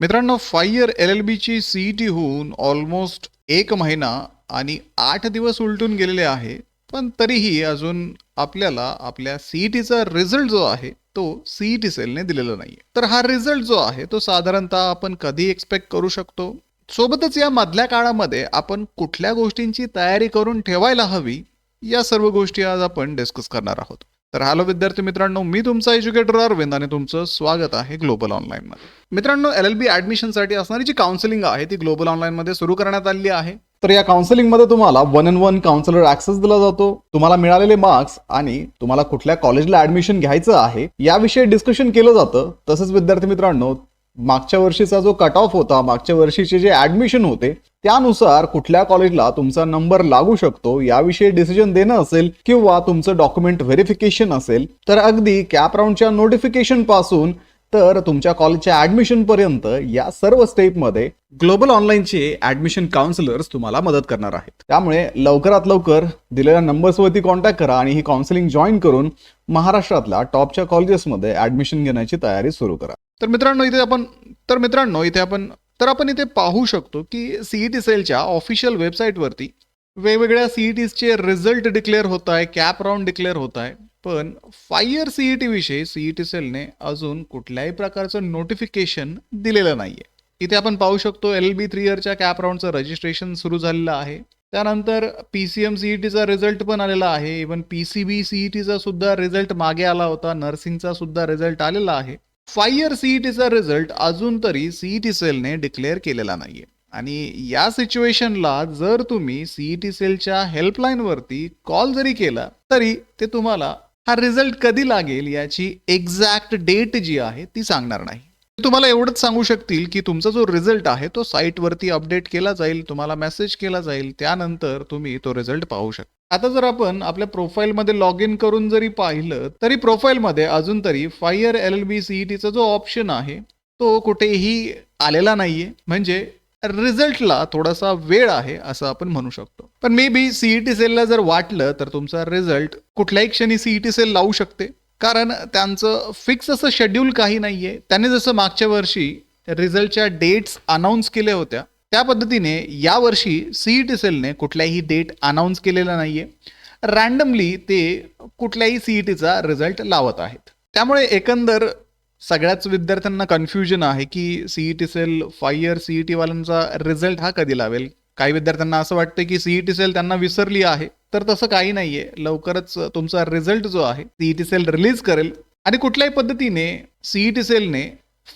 मित्रांनो, 5 year LLB ची CET होऊन ऑलमोस्ट 1 महिना आणि 8 दिवस उलटून गेलेले आहे. पण तरीही अजून आपल्याला आपल्या CETचा रिझल्ट जो आहे तो CET सेलने दिलेला नाहीये. तर हा रिझल्ट जो आहे तो साधारणतः आपण कधी एक्सपेक्ट करू शकतो? सोबतच या मधल्या काळामध्ये आपण कुठल्या गोष्टींची तयारी करून ठेवायला हवी, या सर्व गोष्टी आज आपण डिस्कस करणार आहोत. तर हॅलो विद्यार्थी मित्रांनो, मी तुमचा एज्युकेटर अरविंद आणि तुमचं स्वागत आहे ग्लोबल ऑनलाईनमध्ये. मित्रांनो, LLB ॲडमिशनसाठी असणारी जी काउन्सिलिंग आहे ती ग्लोबल ऑनलाईनमध्ये सुरू करण्यात आली आहे. तर या काउन्सिलिंगमध्ये तुम्हाला 1-on-1 काउन्सिलर ॲक्सेस दिला जातो. तुम्हाला मिळालेले मार्क्स आणि तुम्हाला कुठल्या कॉलेजला ॲडमिशन घ्यायचं आहे याविषयी डिस्कशन केलं जातं. तसंच विद्यार्थी मित्रांनो, मागच्या वर्षीचा जो कट ऑफ होता, मागच्या वर्षीचे जे ॲडमिशन होते त्यानुसार कुठल्या कॉलेजला तुमचा नंबर लागू शकतो याविषयी डिसिजन देणं असेल किंवा तुमचं डॉक्युमेंट व्हेरिफिकेशन असेल, तर अगदी कॅप राऊंडच्या नोटिफिकेशन पासून तर तुमच्या कॉलेजच्या ऍडमिशन पर्यंत या सर्व स्टेपमध्ये ग्लोबल ऑनलाईनचे ऍडमिशन काउन्सिलर्स तुम्हाला मदत करणार आहेत. त्यामुळे लवकरात लवकर दिलेल्या नंबर्सवरती कॉन्टॅक्ट करा आणि ही काउन्सिलिंग जॉईन करून महाराष्ट्रातल्या टॉपच्या कॉलेजेसमध्ये ऍडमिशन घेण्याची तयारी सुरू करा. तर मित्रांनो, इथे पाहू शकतो की CET सेलच्या ऑफिशियल वेबसाईटवरती वेगवेगळ्या CETचे रिझल्ट डिक्लेअर होत आहे, कॅप राऊंड डिक्लेअर होत आहे. पण 5 इयर CET विषयी CET सेलने अजून कुठल्याही प्रकारचं नोटिफिकेशन दिलेलं नाहीये. इथे आपण पाहू शकतो LLB 3 इयरच्या कॅप राऊंडचं रजिस्ट्रेशन सुरू झालेलं आहे. त्यानंतर PCM CETचा रिझल्ट पण आलेला आहे. इव्हन PCB CETचा सुद्धा रिझल्ट मागे आला होता. नर्सिंगचा सुद्धा रिझल्ट आलेला आहे. 5 इयर CETचा रिझल्ट अजून तरी CET सेलने डिक्लेअर केलेला नाहीये. आणि या सिच्युएशनला जर तुम्ही CET सेलच्या हेल्पलाईनवरती कॉल जरी केला तरी ते तुम्हाला हा रिझल्ट कधी लागेल याची एक्झॅक्ट डेट जी आहे ती सांगणार नाही. तुम्हाला एवढंच सांगू शकतील की तुमचा जो रिझल्ट आहे तो साईटवरती अपडेट केला जाईल, तुम्हाला मेसेज केला जाईल, त्यानंतर तुम्ही तो रिझल्ट पाहू शकता. आता जर आपण आपल्या प्रोफाईलमध्ये लॉग इन करून जरी पाहिलं तरी प्रोफाईलमध्ये अजून तरी 5 इयर LLB CETचा जो ऑप्शन आहे तो कुठेही आलेला नाहीये. म्हणजे रिझल्टला थोडासा वेळ आहे असं आपण म्हणू शकतो. पण मे बी CET सेलला जर वाटलं तर तुमचा रिझल्ट कुठल्याही क्षणी CET सेल लावू शकते, कारण त्यांचं फिक्स असं शेड्यूल काही नाहीये. त्यांनी जसं मागच्या वर्षी रिझल्टच्या डेट्स अनाऊन्स केल्या होत्या त्या पद्धतीने यावर्षी CET सेलने कुठल्याही डेट अनाऊन्स केलेला नाहीये. रँडमली ते कुठल्याही CETचा रिझल्ट लावत आहेत. त्यामुळे एकंदर सगळ्याच विद्यार्थ्यांना कन्फ्युजन आहे की CET सेल 5 इयर CET वाल्यांचा रिझल्ट हा कधी लावेल. काही विद्यार्थ्यांना असं वाटतं की CET सेल त्यांना विसरली आहे, तर तसं काही नाहीये. लवकरच तुमचा रिझल्ट जो आहे CET सेल रिलीज करेल. आणि कुठल्याही पद्धतीने CET सेलने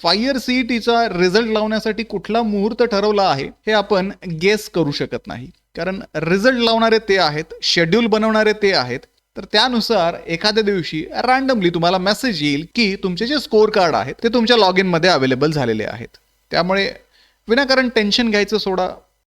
5 इयर CETचा रिझल्ट लावण्यासाठी कुठला मुहूर्त ठरवला आहे हे आपण गेस करू शकत नाही, कारण रिझल्ट लावणारे ते आहेत, शेड्यूल बनवणारे ते आहेत. तर त्यानुसार एखाद्या दिवशी रँडमली तुम्हाला मेसेज येईल की तुमचे जे स्कोर कार्ड आहेत ते तुमच्या लॉग इनमध्ये अवेलेबल झालेले आहेत. त्यामुळे विनाकारण टेन्शन घ्यायचं सोडा.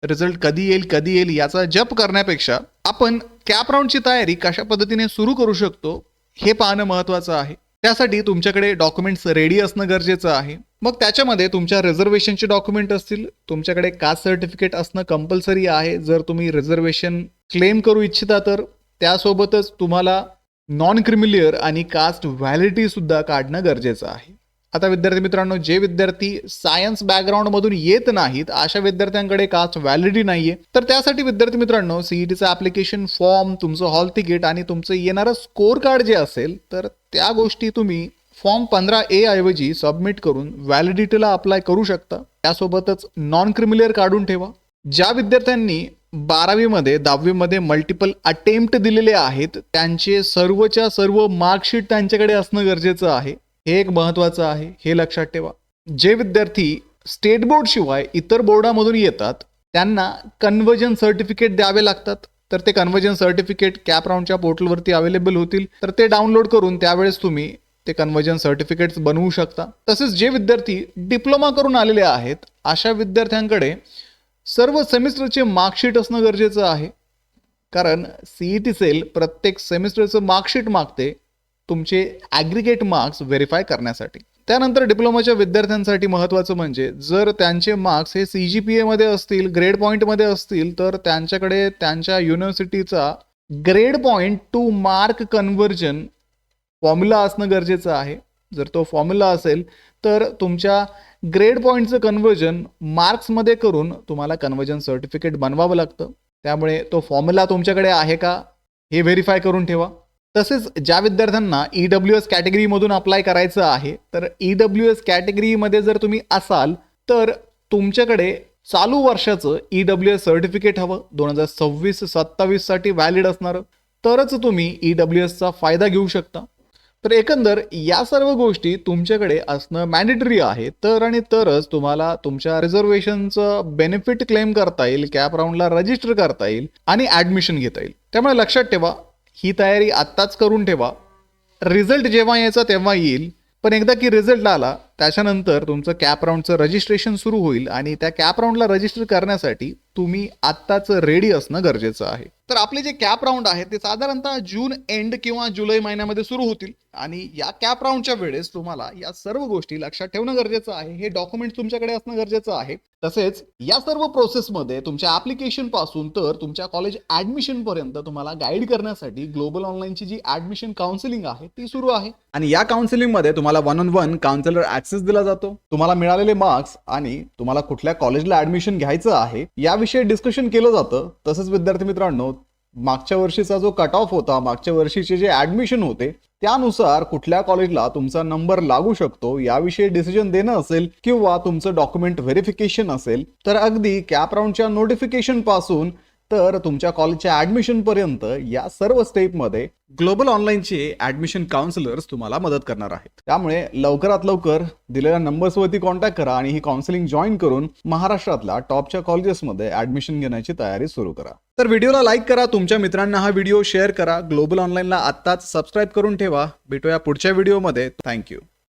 रिझल्ट कधी येईल याचा जप करण्यापेक्षा आपण कॅप राऊंडची तयारी कशा पद्धतीने सुरू करू शकतो हे पाहणं महत्त्वाचं आहे. त्यासाठी तुमच्याकडे डॉक्युमेंट्स रेडी असणं गरजेचं आहे. मग त्याच्यामध्ये तुमच्या रिझर्वेशनचे डॉक्युमेंट असतील, तुमच्याकडे कास्ट सर्टिफिकेट असणं कंपल्सरी आहे जर तुम्ही रिझर्वेशन क्लेम करू इच्छिता तर. त्यासोबतच तुम्हाला नॉन क्रिमिलियर आणि कास्ट व्हॅलिडिटी सुद्धा काढणं गरजेचं आहे. आता विद्यार्थी मित्रांनो, जे विद्यार्थी सायन्स बॅकग्राऊंडमधून येत नाहीत अशा विद्यार्थ्यांकडे कास्ट व्हॅलिडिटी नाहीये, तर त्यासाठी विद्यार्थी मित्रांनो CETचा ॲप्लिकेशन फॉर्म, तुमचं हॉल तिकीट आणि तुमचं येणारं स्कोर कार्ड जे असेल तर त्या गोष्टी तुम्ही फॉर्म 15A ऐवजी सबमिट करून व्हॅलिडिटीला अप्लाय करू शकता. त्यासोबतच नॉन क्रिमिलियर काढून ठेवा. ज्या विद्यार्थ्यांनी 12वीमध्ये 10वीमध्ये मल्टिपल अटेम्प्ट दिलेले आहेत त्यांचे सर्वच्या सर्व मार्कशीट त्यांच्याकडे असणं गरजेचं आहे. हे एक महत्त्वाचं आहे, हे लक्षात ठेवा. जे विद्यार्थी स्टेट बोर्ड शिवाय इतर बोर्डामधून येतात त्यांना कन्व्हर्जन सर्टिफिकेट द्यावे लागतात. तर ते कन्व्हर्जन सर्टिफिकेट कॅप राऊंडच्या पोर्टलवरती अवेलेबल होतील, तर ते डाउनलोड करून त्यावेळेस तुम्ही ते कन्व्हर्जन सर्टिफिकेट्स बनवू शकता. तसेच जे विद्यार्थी डिप्लोमा करून आलेले आहेत अशा विद्यार्थ्यांकडे सर्व सेमिस्टरचे मार्कशीट असणं गरजेचं आहे, कारण CET सेल प्रत्येक सेमिस्टरचं मार्कशीट मागते तुमचे ॲग्रिगेट मार्क्स व्हेरीफाय करण्यासाठी. त्यानंतर डिप्लोमाच्या विद्यार्थ्यांसाठी महत्त्वाचं म्हणजे जर त्यांचे मार्क्स हे CGPAमध्ये असतील, ग्रेड पॉईंटमध्ये असतील, तर त्यांच्याकडे त्यांच्या युनिव्हर्सिटीचा grade point to mark conversion formula असणं गरजेचं आहे. जर तो फॉर्म्युला असेल तर तुमच्या ग्रेड पॉईंटचं कन्वर्जन मार्क्समध्ये करून तुम्हाला कन्वर्जन सर्टिफिकेट बनवावं लागतं. त्यामुळे तो फॉर्म्युला तुमच्याकडे आहे का हे व्हेरीफाय करून ठेवा. तसेच ज्या विद्यार्थ्यांना EWS कॅटेगरीमधून अप्लाय करायचं आहे, तर EWS कॅटेगरीमध्ये जर तुम्ही असाल तर तुमच्याकडे चालू वर्षाचं EWS सर्टिफिकेट हवं 2026-27 साठी व्हॅलिड असणारं, तरच तुम्ही EWSचा फायदा घेऊ शकता. तर एकंदर या सर्व गोष्टी तुमच्याकडे असणं मॅन्डेटरी आहे, तर आणि तरच तुम्हाला तुमच्या रिझर्वेशनचं बेनिफिट क्लेम करता येईल, कॅप राऊंडला रजिस्टर करता येईल आणि ॲडमिशन घेता येईल. त्यामुळे लक्षात ठेवा, ही तयारी आत्ताच करून ठेवा. रिझल्ट जेव्हा यायचा तेव्हा येईल, पण एकदा की रिझल्ट आला त्याच्यानंतर तुमचं कॅप राऊंडचं रजिस्ट्रेशन सुरू होईल आणि त्या कॅप राऊंडला रजिस्टर करण्यासाठी तुम्ही आत्ताच रेडी असणं गरजेचं आहे. तर आपले जे कॅप राऊंड आहेत ते साधारणतः जून एंड किंवा जुलै महिन्यामध्ये सुरू होतील आणि या कॅप राऊंडच्या वेळेस तुम्हाला या सर्व गोष्टी लक्षात ठेवणं गरजेचं आहे. हे डॉक्युमेंट तुमच्याकडे असणं गरजेचं आहे. तसेच या सर्व प्रोसेसमध्ये तुमच्या ऍप्लिकेशन पासून तर तुमच्या कॉलेज ऍडमिशन पर्यंत तुम्हाला गाईड करण्यासाठी ग्लोबल ऑनलाईनची जी ऍडमिशन काउन्सिलिंग आहे ती सुरू आहे आणि या काउन्सिलिंग मध्ये तुम्हाला 1-on-1 काउन्सिलर ऍक्सेस दिला जातो. तुम्हाला मिळालेले मार्क्स आणि तुम्हाला कुठल्या कॉलेजला ऍडमिशन घ्यायचं आहे याविषयी डिस्कशन केलं जातं. तसंच विद्यार्थी मित्रांनो, मागच्या वर्षीचा जो कट ऑफ होता, मागच्या वर्षीचे जे ऍडमिशन होते त्यानुसार कुठल्या कॉलेजला तुमचा नंबर लागू शकतो याविषयी डिसिजन देणं असेल किंवा तुमचं डॉक्युमेंट व्हेरिफिकेशन असेल, तर अगदी कॅप राऊंडच्या नोटिफिकेशन पासून तर तुमच्या कॉलेजच्या ऍडमिशन पर्यंत या सर्व स्टेपमध्ये ग्लोबल ऑनलाईनचे ऍडमिशन काउन्सिलर्स तुम्हाला मदत करणार आहेत. त्यामुळे लवकरात लवकर दिलेल्या नंबर्सवरती कॉन्टॅक्ट करा आणि ही काउन्सिलिंग जॉईन करून महाराष्ट्रातल्या टॉपच्या कॉलेजेसमध्ये ऍडमिशन घेण्याची तयारी सुरू करा. तर व्हिडिओला लाईक करा, तुमच्या मित्रांना हा व्हिडिओ शेअर करा, ग्लोबल ऑनलाईनला आत्ताच सबस्क्राईब करून ठेवा. भेटूया पुढच्या व्हिडिओमध्ये. थँक्यू.